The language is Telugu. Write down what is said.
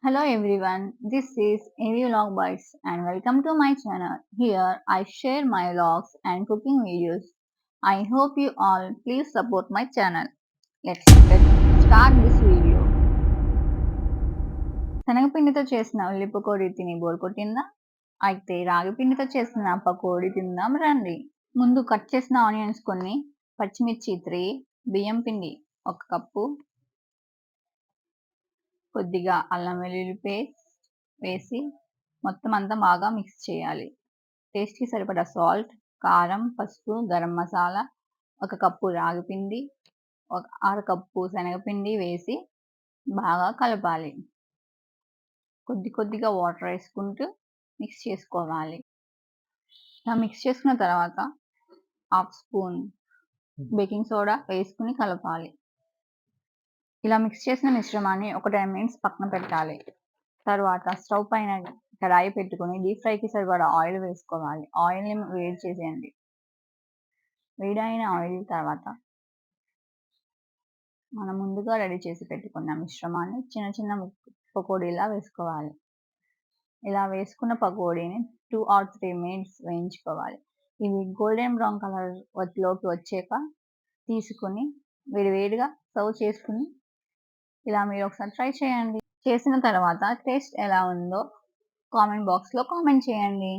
Hello everyone, this is AV Vlog Bites and welcome to my channel. Here I share my vlogs and cooking videos. I hope you all please support my channel. Let's start this video. శనగపిండితో చేసిన ఉల్లి పకోడీ తిని బోర్ కొట్టిందా? అయితే రాగి పిండితో చేసిన పకోడీ తిందాం రండి. ముందు కట్ చేసిన ఆనియన్స్ కొన్ని, పచ్చిమిర్చి 3, బియ్యం పిండి 1 కప్పు, కొద్దిగా అల్లం వెల్లుల్లి పేస్ట్ వేసి మొత్తం అంతా బాగా మిక్స్ చేయాలి. టేస్ట్‌కి సరిపడా సాల్ట్, కారం, పసుపు, గరం మసాలా, 1 కప్పు రాగిపిండి, ఒక అరకప్పు శనగపిండి వేసి బాగా కలపాలి. కొద్దిగా వాటర్ వేసుకుంటూ మిక్స్ చేసుకోవాలి. ఇలా మిక్స్ చేసుకున్న తర్వాత హాఫ్ స్పూన్ బేకింగ్ సోడా వేసుకొని కలపాలి. ఇలా మిక్స్ చేసిన మిశ్రమాన్ని ఒక 10 మినిట్స్ పక్కన పెట్టాలి. తర్వాత స్టవ్ పైన కడాయి పెట్టుకొని డీప్ ఫ్రైకి సరిపడా ఆయిల్ వేసుకోవాలి. ఆయిల్‌ని వేడి చేసేయండి. వేడైన ఆయిల్ తర్వాత మనం ముందుగా రెడీ చేసి పెట్టుకున్న మిశ్రమాన్ని చిన్న పకోడీలా వేసుకోవాలి. ఇలా వేసుకున్న పకోడీని 2 ఆర్ 3 మినిట్స్ వేయించుకోవాలి. ఇవి గోల్డెన్ బ్రౌన్ కలర్‌లోకి వచ్చాక తీసుకొని వేడివేడిగా సర్వ్ చేసుకొని ఇలా మీరు ఒకసారి ట్రై చేయండి. చేసిన తర్వాత టేస్ట్ ఎలా ఉందో కామెంట్ బాక్స్‌లో కామెంట్ చేయండి.